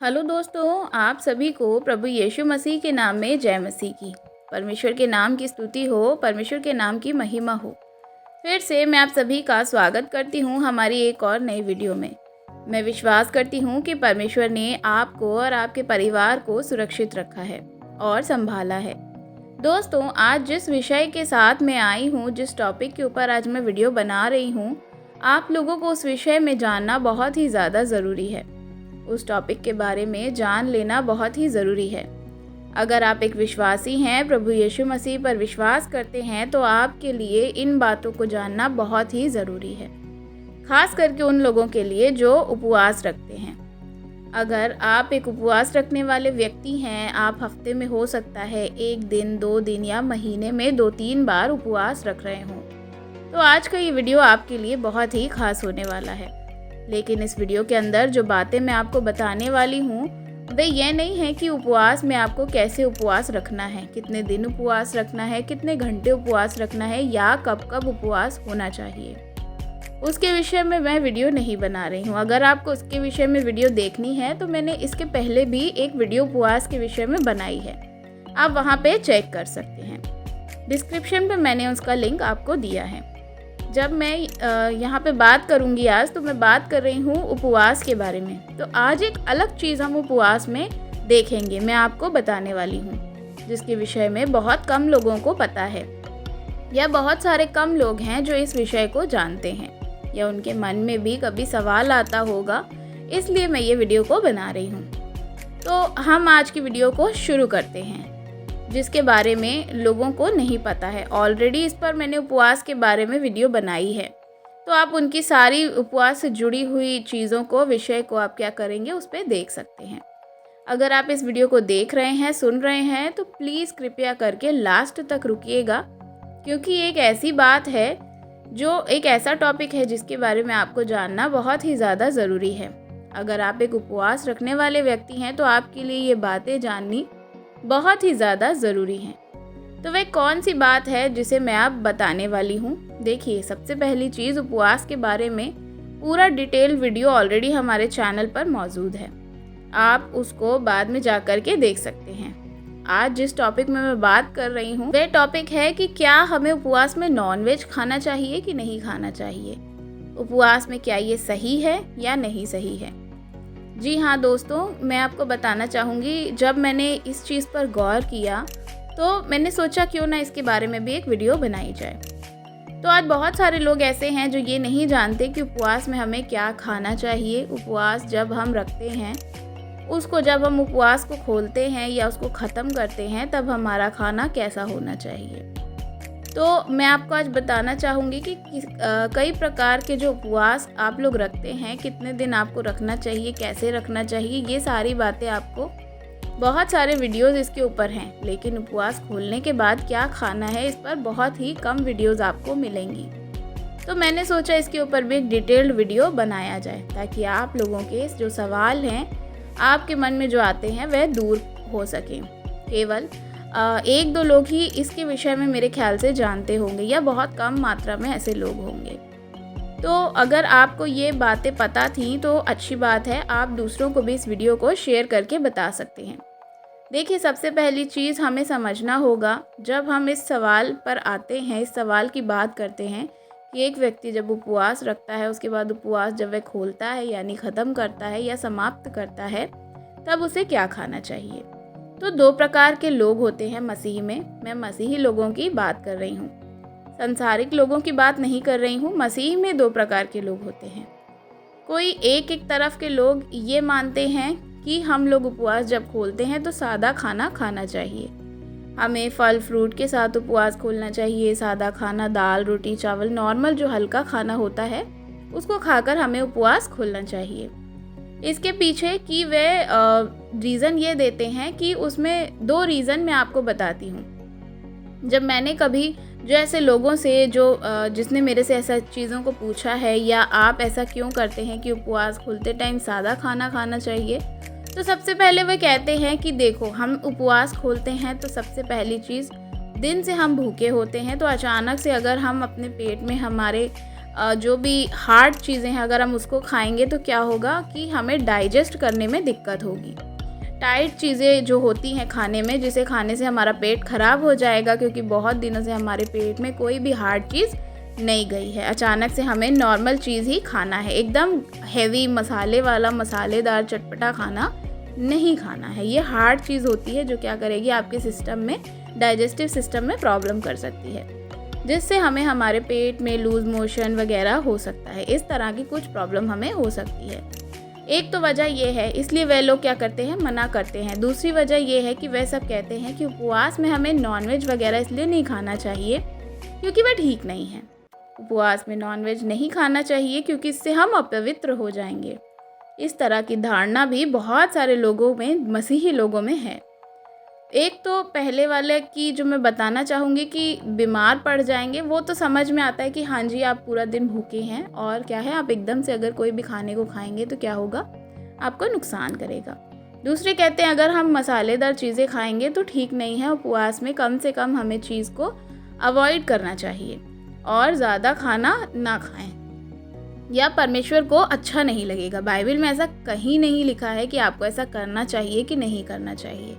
Hello दोस्तों, आप सभी को प्रभु यीशु मसीह के नाम में जय मसीह की। परमेश्वर के नाम की स्तुति हो, परमेश्वर के नाम की महिमा हो। फिर से मैं आप सभी का स्वागत करती हूँ हमारी एक और नई वीडियो में। मैं विश्वास करती हूँ कि परमेश्वर ने आपको और आपके परिवार को सुरक्षित रखा है और संभाला है। दोस्तों, आज जिस विषय के साथ मैं आई हूँ, जिस टॉपिक के ऊपर आज मैं वीडियो बना रही हूँ, आप लोगों को उस विषय में जानना बहुत ही ज़्यादा ज़रूरी है। उस टॉपिक के बारे में जान लेना बहुत ही ज़रूरी है। अगर आप एक विश्वासी हैं, प्रभु यीशु मसीह पर विश्वास करते हैं, तो आपके लिए इन बातों को जानना बहुत ही ज़रूरी है। खास करके उन लोगों के लिए जो उपवास रखते हैं। अगर आप एक उपवास रखने वाले व्यक्ति हैं, आप हफ्ते में हो सकता है 1 दिन, 2 दिन या महीने में 2-3 बार उपवास रख रहे हों, तो आज का ये वीडियो आपके लिए बहुत ही खास होने वाला है। लेकिन इस वीडियो के अंदर जो बातें मैं आपको बताने वाली हूँ, वे ये नहीं है कि उपवास में आपको कैसे उपवास रखना है, कितने दिन उपवास रखना है, कितने घंटे उपवास रखना है या कब कब उपवास होना चाहिए। उसके विषय में मैं वीडियो नहीं बना रही हूँ। अगर आपको उसके विषय में वीडियो देखनी है तो मैंने इसके पहले भी एक वीडियो उपवास के विषय में बनाई है, आप वहाँ पे चेक कर सकते हैं। डिस्क्रिप्शन पे मैंने उसका लिंक आपको दिया है। जब मैं यहाँ पे बात करूँगी आज, तो मैं बात कर रही हूँ उपवास के बारे में। तो आज एक अलग चीज़ हम उपवास में देखेंगे, मैं आपको बताने वाली हूँ, जिसके विषय में बहुत कम लोगों को पता है, या बहुत सारे कम लोग हैं जो इस विषय को जानते हैं, या उनके मन में भी कभी सवाल आता होगा, इसलिए मैं ये वीडियो को बना रही हूँ। तो हम आज की वीडियो को शुरू करते हैं, जिसके बारे में लोगों को नहीं पता है। ऑलरेडी इस पर मैंने उपवास के बारे में वीडियो बनाई है, तो आप उनकी सारी उपवास से जुड़ी हुई चीज़ों को, विषय को आप क्या करेंगे, उस पर देख सकते हैं। अगर आप इस वीडियो को देख रहे हैं, सुन रहे हैं, तो प्लीज़ कृपया करके लास्ट तक रुकिएगा, क्योंकि एक ऐसी बात है, जो एक ऐसा टॉपिक है जिसके बारे में आपको जानना बहुत ही ज़्यादा ज़रूरी है। अगर आप एक उपवास रखने वाले व्यक्ति हैं, तो आपके लिए ये बातें जाननी बहुत ही ज़्यादा ज़रूरी हैं। तो वह कौन सी बात है जिसे मैं आप बताने वाली हूँ? देखिए, सबसे पहली चीज़, उपवास के बारे में पूरा डिटेल वीडियो ऑलरेडी हमारे चैनल पर मौजूद है, आप उसको बाद में जा कर के देख सकते हैं। आज जिस टॉपिक में मैं बात कर रही हूँ, वह टॉपिक है कि क्या हमें उपवास में नॉनवेज खाना चाहिए कि नहीं खाना चाहिए। उपवास में क्या ये सही है या नहीं सही है। जी हाँ दोस्तों, मैं आपको बताना चाहूँगी, जब मैंने इस चीज़ पर गौर किया, तो मैंने सोचा क्यों ना इसके बारे में भी एक वीडियो बनाई जाए। तो आज बहुत सारे लोग ऐसे हैं जो ये नहीं जानते कि उपवास में हमें क्या खाना चाहिए। उपवास जब हम रखते हैं, उसको जब हम उपवास को खोलते हैं या उसको ख़त्म करते हैं, तब हमारा खाना कैसा होना चाहिए। तो मैं आपको आज बताना चाहूँगी कि कई प्रकार के जो उपवास आप लोग रखते हैं, कितने दिन आपको रखना चाहिए, कैसे रखना चाहिए, ये सारी बातें आपको, बहुत सारे वीडियोस इसके ऊपर हैं। लेकिन उपवास खोलने के बाद क्या खाना है, इस पर बहुत ही कम वीडियोस आपको मिलेंगी। तो मैंने सोचा इसके ऊपर भी एक डिटेल्ड वीडियो बनाया जाए, ताकि आप लोगों के जो सवाल हैं, आपके मन में जो आते हैं, वह दूर हो सकें। केवल 1-2 लोग ही इसके विषय में मेरे ख्याल से जानते होंगे, या बहुत कम मात्रा में ऐसे लोग होंगे। तो अगर आपको ये बातें पता थी तो अच्छी बात है, आप दूसरों को भी इस वीडियो को शेयर करके बता सकते हैं। देखिए, सबसे पहली चीज़ हमें समझना होगा, जब हम इस सवाल पर आते हैं, इस सवाल की बात करते हैं कि एक व्यक्ति जब उपवास रखता है, उसके बाद उपवास जब वह खोलता है, यानी ख़त्म करता है या समाप्त करता है, तब उसे क्या खाना चाहिए। तो 2 प्रकार के लोग होते हैं मसीह में। मैं मसीही लोगों की बात कर रही हूँ, संसारिक लोगों की बात नहीं कर रही हूँ। मसीह में 2 प्रकार के लोग होते हैं। कोई एक तरफ के लोग ये मानते हैं कि हम लोग उपवास जब खोलते हैं तो सादा खाना खाना चाहिए, हमें फल फ्रूट के साथ उपवास खोलना चाहिए। सादा खाना, दाल रोटी चावल, नॉर्मल जो हल्का खाना होता है, उसको खाकर हमें उपवास खोलना चाहिए। इसके पीछे की वे रीज़न ये देते हैं कि उसमें 2 रीज़न मैं आपको बताती हूँ। जब मैंने कभी जो ऐसे लोगों से जिसने मेरे से ऐसा चीज़ों को पूछा है, या आप ऐसा क्यों करते हैं कि उपवास खोलते टाइम सादा खाना खाना चाहिए, तो सबसे पहले वे कहते हैं कि देखो, हम उपवास खोलते हैं तो सबसे पहली चीज़, दिन से हम भूखे होते हैं, तो अचानक से अगर हम अपने पेट में हमारे जो भी हार्ड चीज़ें हैं अगर हम उसको खाएंगे तो क्या होगा कि हमें डाइजेस्ट करने में दिक्कत होगी। टाइट चीज़ें जो होती हैं खाने में, जिसे खाने से हमारा पेट ख़राब हो जाएगा, क्योंकि बहुत दिनों से हमारे पेट में कोई भी हार्ड चीज़ नहीं गई है। अचानक से हमें नॉर्मल चीज़ ही खाना है, एकदम हेवी मसाले वाला मसालेदार चटपटा खाना नहीं खाना है। ये हार्ड चीज़ होती है जो क्या करेगी, आपके सिस्टम में, डाइजेस्टिव सिस्टम में प्रॉब्लम कर सकती है, जिससे हमें हमारे पेट में लूज़ मोशन वगैरह हो सकता है। इस तरह की कुछ प्रॉब्लम हमें हो सकती है। एक तो वजह ये है, इसलिए वह लोग क्या करते हैं, मना करते हैं। दूसरी वजह ये है कि वह सब कहते हैं कि उपवास में हमें नॉनवेज वगैरह इसलिए नहीं खाना चाहिए क्योंकि वह ठीक नहीं है। उपवास में नॉनवेज नहीं खाना चाहिए क्योंकि इससे हम अपवित्र हो जाएंगे। इस तरह की धारणा भी बहुत सारे लोगों में, मसीही लोगों में है। एक तो पहले वाले की जो मैं बताना चाहूँगी कि बीमार पड़ जाएंगे, वो तो समझ में आता है कि हाँ जी, आप पूरा दिन भूखे हैं और क्या है, आप एकदम से अगर कोई भी खाने को खाएंगे तो क्या होगा, आपको नुकसान करेगा। दूसरे कहते हैं अगर हम मसालेदार चीज़ें खाएंगे तो ठीक नहीं है, उपवास में कम से कम हमें चीज़ को अवॉइड करना चाहिए और ज़्यादा खाना ना खाएं, या परमेश्वर को अच्छा नहीं लगेगा। बाइबल में ऐसा कहीं नहीं लिखा है कि आपको ऐसा करना चाहिए कि नहीं करना चाहिए,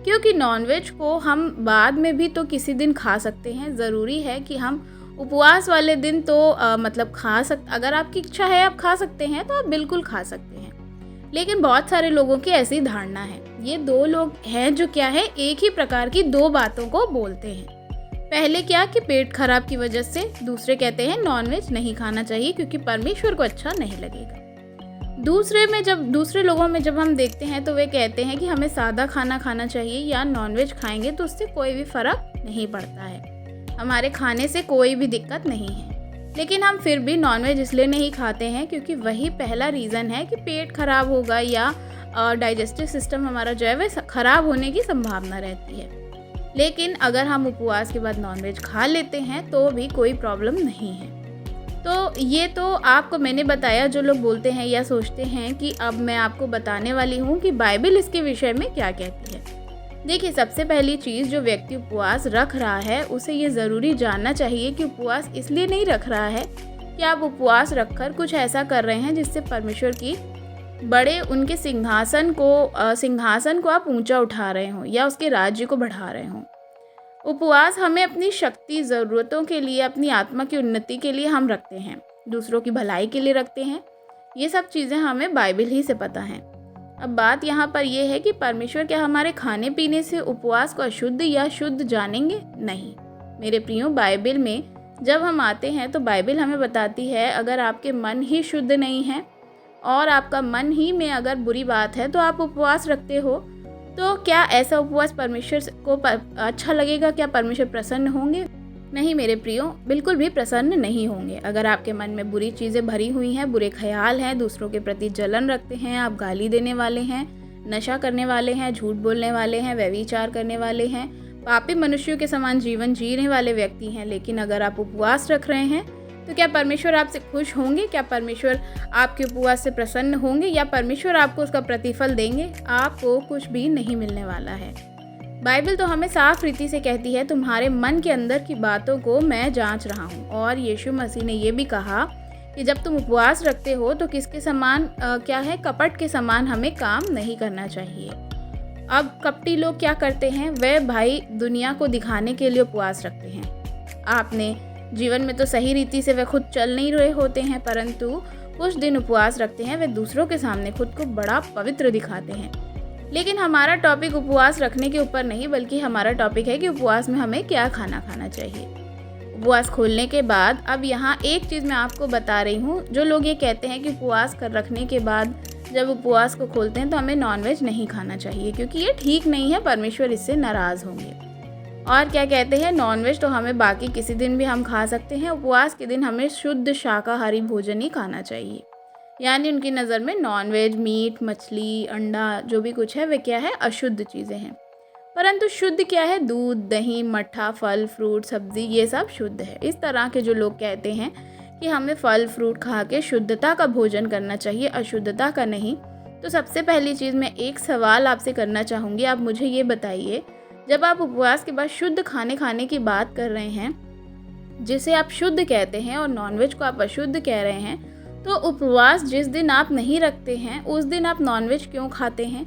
क्योंकि नॉनवेज को हम बाद में भी तो किसी दिन खा सकते हैं। ज़रूरी है कि हम उपवास वाले दिन तो मतलब खा अगर आपकी इच्छा है आप खा सकते हैं तो आप बिल्कुल खा सकते हैं। लेकिन बहुत सारे लोगों की ऐसी धारणा है। ये दो लोग हैं जो क्या है, एक ही प्रकार की दो बातों को बोलते हैं। पहले क्या कि पेट खराब की वजह से, दूसरे कहते हैं नॉनवेज नहीं खाना चाहिए क्योंकि परमेश्वर को अच्छा नहीं लगेगा। दूसरे लोगों में जब हम देखते हैं तो वे कहते हैं कि हमें सादा खाना खाना चाहिए या नॉनवेज खाएंगे तो उससे कोई भी फ़र्क नहीं पड़ता है, हमारे खाने से कोई भी दिक्कत नहीं है। लेकिन हम फिर भी नॉनवेज इसलिए नहीं खाते हैं क्योंकि वही पहला रीज़न है कि पेट खराब होगा या डाइजेस्टिव सिस्टम हमारा जो है वह ख़राब होने की संभावना रहती है। लेकिन अगर हम उपवास के बाद नॉनवेज खा लेते हैं तो भी कोई प्रॉब्लम नहीं है। तो ये तो आपको मैंने बताया। जो लोग बोलते हैं या सोचते हैं कि अब मैं आपको बताने वाली हूँ कि बाइबल इसके विषय में क्या कहती है। देखिए, सबसे पहली चीज़, जो व्यक्ति उपवास रख रहा है उसे ये ज़रूरी जानना चाहिए कि उपवास इसलिए नहीं रख रहा है कि आप उपवास रखकर कुछ ऐसा कर रहे हैं जिससे परमेश्वर की उनके सिंहासन को आप ऊंचा उठा रहे हो या उसके राज्य को बढ़ा रहे हो। उपवास हमें अपनी शक्ति, ज़रूरतों के लिए, अपनी आत्मा की उन्नति के लिए हम रखते हैं, दूसरों की भलाई के लिए रखते हैं। ये सब चीज़ें हमें बाइबल ही से पता हैं। अब बात यहाँ पर यह है कि परमेश्वर क्या हमारे खाने पीने से उपवास को अशुद्ध या शुद्ध जानेंगे? नहीं मेरे प्रियो, बाइबल में जब हम आते हैं तो बाइबल हमें बताती है अगर आपके मन ही शुद्ध नहीं है और आपका मन ही में अगर बुरी बात है तो आप उपवास रखते हो, तो क्या ऐसा उपवास परमेश्वर को अच्छा लगेगा? क्या परमेश्वर प्रसन्न होंगे? नहीं मेरे प्रियो, बिल्कुल भी प्रसन्न नहीं होंगे। अगर आपके मन में बुरी चीज़ें भरी हुई हैं, बुरे ख्याल हैं, दूसरों के प्रति जलन रखते हैं, आप गाली देने वाले हैं, नशा करने वाले हैं, झूठ बोलने वाले हैं, व्यभिचार करने वाले हैं, पापी मनुष्यों के समान जीवन जीने वाले व्यक्ति हैं, लेकिन अगर आप उपवास रख रहे हैं तो क्या परमेश्वर आपसे खुश होंगे? क्या परमेश्वर आपके उपवास से प्रसन्न होंगे या परमेश्वर आपको उसका प्रतिफल देंगे? आपको कुछ भी नहीं मिलने वाला है। बाइबल तो हमें साफ रीति से कहती है, तुम्हारे मन के अंदर की बातों को मैं जांच रहा हूँ। और यीशु मसीह ने ये भी कहा कि जब तुम उपवास रखते हो तो किसके समान क्या है, कपट के समान हमें काम नहीं करना चाहिए। अब कपटी लोग क्या करते हैं, वे भाई दुनिया को दिखाने के लिए उपवास रखते हैं। आपने जीवन में तो सही रीति से वे खुद चल नहीं रहे होते हैं, परंतु कुछ दिन उपवास रखते हैं, वे दूसरों के सामने खुद को बड़ा पवित्र दिखाते हैं। लेकिन हमारा टॉपिक उपवास रखने के ऊपर नहीं, बल्कि हमारा टॉपिक है कि उपवास में हमें क्या खाना चाहिए। उपवास खोलने के बाद अब यहाँ एक चीज़ मैं आपको बता रही हूँ। जो लोग ये कहते हैं कि उपवास कर रखने के बाद जब उपवास को खोलते हैं तो हमें नॉनवेज नहीं खाना चाहिए क्योंकि ये ठीक नहीं है, परमेश्वर इससे नाराज़ होंगे। और क्या कहते हैं, नॉनवेज तो हमें बाकी किसी दिन भी हम खा सकते हैं, उपवास के दिन हमें शुद्ध शाकाहारी भोजन ही खाना चाहिए। यानी उनकी नज़र में नॉनवेज, मीट, मछली, अंडा जो भी कुछ है वे क्या है, अशुद्ध चीज़ें हैं। परंतु शुद्ध क्या है, दूध, दही, मट्ठा, फल, फ्रूट, सब्जी, ये सब शुद्ध है। इस तरह के जो लोग कहते हैं कि हमें फल फ्रूट खा के शुद्धता का भोजन करना चाहिए, अशुद्धता का नहीं, तो सबसे पहली चीज़ मैं एक सवाल आपसे करना चाहूँगी। आप मुझे ये बताइए, जब आप उपवास के बाद शुद्ध खाने की बात कर रहे हैं जिसे आप शुद्ध कहते हैं और नॉनवेज को आप अशुद्ध कह रहे हैं, तो उपवास जिस दिन आप नहीं रखते हैं उस दिन आप नॉनवेज क्यों खाते हैं?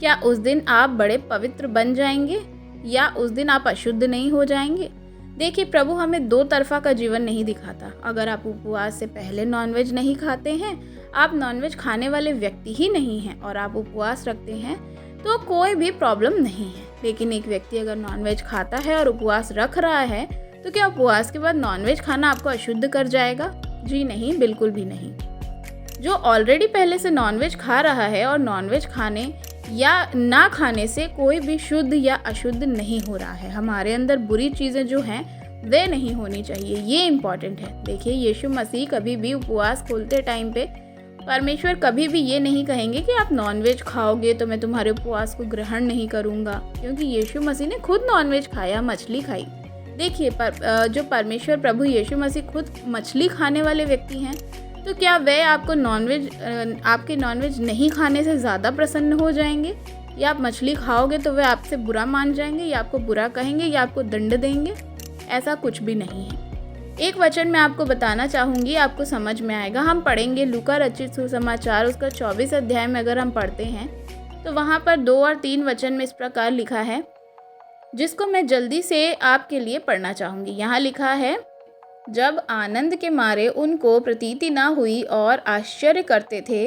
क्या उस दिन आप बड़े पवित्र बन जाएंगे या उस दिन आप अशुद्ध नहीं हो जाएंगे? देखिए, प्रभु हमें दो तरफा का जीवन नहीं दिखाता। अगर आप उपवास से पहले नॉनवेज नहीं खाते हैं, आप नॉनवेज खाने वाले व्यक्ति ही नहीं हैं और आप उपवास रखते हैं, तो कोई भी प्रॉब्लम नहीं है। लेकिन एक व्यक्ति अगर नॉनवेज खाता है और उपवास रख रहा है, तो क्या उपवास के बाद नॉनवेज खाना आपको अशुद्ध कर जाएगा? जी नहीं, बिल्कुल भी नहीं। जो ऑलरेडी पहले से नॉनवेज खा रहा है और नॉनवेज खाने या ना खाने से कोई भी शुद्ध या अशुद्ध नहीं हो रहा है। हमारे अंदर बुरी चीज़ें जो हैं वे नहीं होनी चाहिए, ये इम्पॉर्टेंट है। देखिए, यीशु मसीह कभी भी उपवास खोलते टाइम पे परमेश्वर कभी भी ये नहीं कहेंगे कि आप नॉनवेज खाओगे तो मैं तुम्हारे उपवास को ग्रहण नहीं करूँगा, क्योंकि यीशु मसीह ने खुद नॉनवेज खाया, मछली खाई। देखिए, जो परमेश्वर प्रभु यीशु मसीह खुद मछली खाने वाले व्यक्ति हैं, तो क्या वे आपको आपके नॉनवेज नहीं खाने से ज़्यादा प्रसन्न हो जाएंगे? या आप मछली खाओगे तो वे आपसे बुरा मान जाएंगे या आपको बुरा कहेंगे या आपको दंड देंगे? ऐसा कुछ भी नहीं है। एक वचन मैं आपको बताना चाहूँगी, आपको समझ में आएगा। हम पढ़ेंगे लूका रचित सुसमाचार उसका 24 अध्याय में अगर हम पढ़ते हैं तो वहाँ पर 2 और 3 वचन में इस प्रकार लिखा है, जिसको मैं जल्दी से आपके लिए पढ़ना चाहूँगी। यहाँ लिखा है, जब आनंद के मारे उनको प्रतीति न हुई और आश्चर्य करते थे,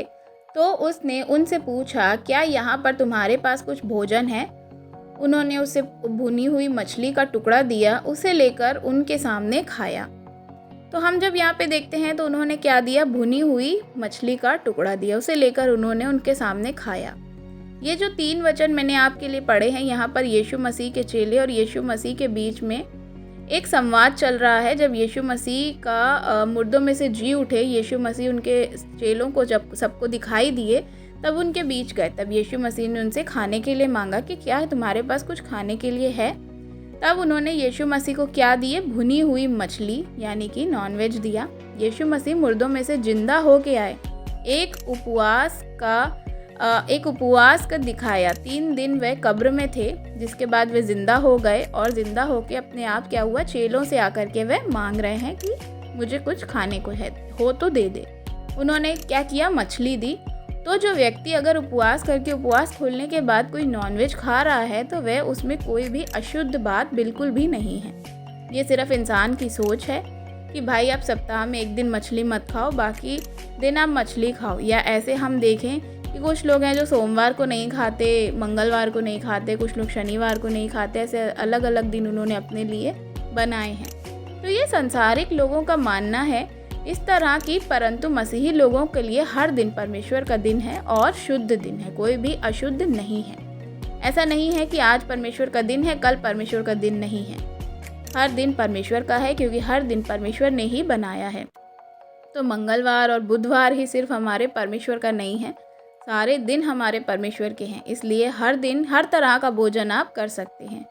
तो उसने उनसे पूछा, क्या यहाँ पर तुम्हारे पास कुछ भोजन है? उन्होंने उसे भुनी हुई मछली का टुकड़ा दिया, उसे लेकर उनके सामने खाया। तो हम जब यहाँ पे देखते हैं तो उन्होंने क्या दिया? भुनी हुई मछली का टुकड़ा दिया, उसे लेकर उन्होंने उनके सामने खाया। ये जो 3 वचन मैंने आपके लिए पढ़े हैं, यहाँ पर यीशु मसीह के चेले और यीशु मसीह के बीच में एक संवाद चल रहा है। जब यीशु मसीह का मुर्दों में से जी उठे, यीशु मसीह उनके चेलों को जब सबको दिखाई दिए, तब उनके बीच गए। तब यीशु मसीह ने उनसे खाने के लिए मांगा कि क्या तुम्हारे पास कुछ खाने के लिए है? तब उन्होंने यीशु मसीह को क्या दिए? भुनी हुई मछली यानी कि नॉनवेज दिया। यीशु मसीह मुर्दों में से जिंदा होके आए, एक उपवास का दिखाया। 3 दिन वे कब्र में थे, जिसके बाद वे जिंदा हो गए और जिंदा होके अपने आप क्या हुआ? चेलों से आकर के वे मांग रहे हैं कि मुझे कुछ खाने को हो तो दे दे। उन्होंने क्या किया? मछली दी। तो जो व्यक्ति अगर उपवास करके उपवास खोलने के बाद कोई नॉनवेज खा रहा है, तो वह उसमें कोई भी अशुद्ध बात बिल्कुल भी नहीं है। ये सिर्फ इंसान की सोच है कि भाई आप सप्ताह में 1 दिन मछली मत खाओ, बाकी दिन आप मछली खाओ। या ऐसे हम देखें कि कुछ लोग हैं जो सोमवार को नहीं खाते, मंगलवार को नहीं खाते, कुछ लोग शनिवार को नहीं खाते। ऐसे अलग अलग दिन उन्होंने अपने लिए बनाए हैं। तो ये सांसारिक लोगों का मानना है इस तरह की, परंतु मसीही लोगों के लिए हर दिन परमेश्वर का दिन है और शुद्ध दिन है, कोई भी अशुद्ध नहीं है। ऐसा नहीं है कि आज परमेश्वर का दिन है, कल परमेश्वर का दिन नहीं है। हर दिन परमेश्वर का है, क्योंकि हर दिन परमेश्वर ने ही बनाया है। तो मंगलवार और बुधवार ही सिर्फ हमारे परमेश्वर का नहीं है, सारे दिन हमारे परमेश्वर के हैं। इसलिए हर दिन हर तरह का भोजन आप कर सकते हैं।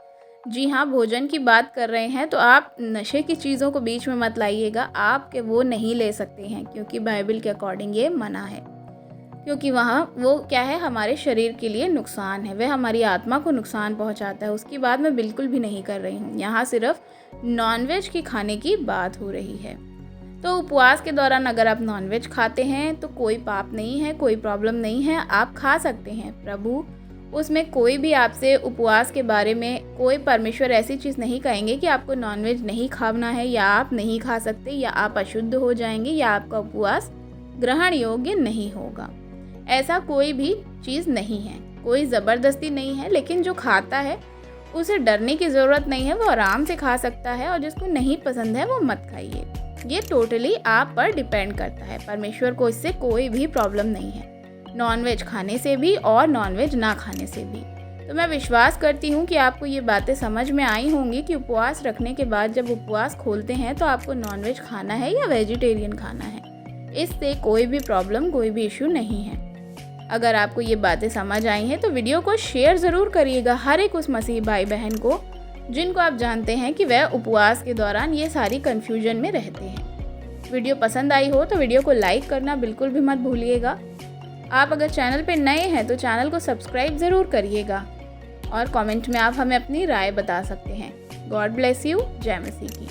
जी हाँ, भोजन की बात कर रहे हैं तो आप नशे की चीज़ों को बीच में मत लाइएगा। आप के वो नहीं ले सकते हैं, क्योंकि बाइबल के अकॉर्डिंग ये मना है। क्योंकि वहाँ वो क्या है? हमारे शरीर के लिए नुकसान है, वह हमारी आत्मा को नुकसान पहुँचाता है। उसकी बात मैं बिल्कुल भी नहीं कर रही हूँ। यहाँ सिर्फ नॉनवेज की खाने की बात हो रही है। तो उपवास के दौरान अगर आप नॉनवेज खाते हैं तो कोई पाप नहीं है, कोई प्रॉब्लम नहीं है, आप खा सकते हैं। प्रभु उसमें कोई भी आपसे उपवास के बारे में कोई परमेश्वर ऐसी चीज़ नहीं कहेंगे कि आपको नॉनवेज नहीं खाना है, या आप नहीं खा सकते, या आप अशुद्ध हो जाएंगे, या आपका उपवास ग्रहण योग्य नहीं होगा। ऐसा कोई भी चीज़ नहीं है, कोई ज़बरदस्ती नहीं है। लेकिन जो खाता है उसे डरने की ज़रूरत नहीं है, वो आराम से खा सकता है। और जिसको नहीं पसंद है वो मत खाइए। ये टोटली आप पर डिपेंड करता है। परमेश्वर को इससे कोई भी प्रॉब्लम नहीं है, नॉनवेज खाने से भी और नॉनवेज ना खाने से भी। तो मैं विश्वास करती हूँ कि आपको ये बातें समझ में आई होंगी कि उपवास रखने के बाद जब उपवास खोलते हैं तो आपको नॉनवेज खाना है या वेजिटेरियन खाना है। इससे कोई भी प्रॉब्लम, कोई भी इशू नहीं है। अगर आपको ये बातें समझ आई हैं तो वीडियो को शेयर ज़रूर करिएगा हर एक उस मसीही भाई बहन को जिनको आप जानते हैं कि वह उपवास के दौरान ये सारी कन्फ्यूजन में रहते हैं। वीडियो पसंद आई हो तो वीडियो को लाइक करना बिल्कुल भी मत भूलिएगा। आप अगर चैनल पे नए हैं तो चैनल को सब्सक्राइब ज़रूर करिएगा और कमेंट में आप हमें अपनी राय बता सकते हैं। God bless you. जय मसीह की।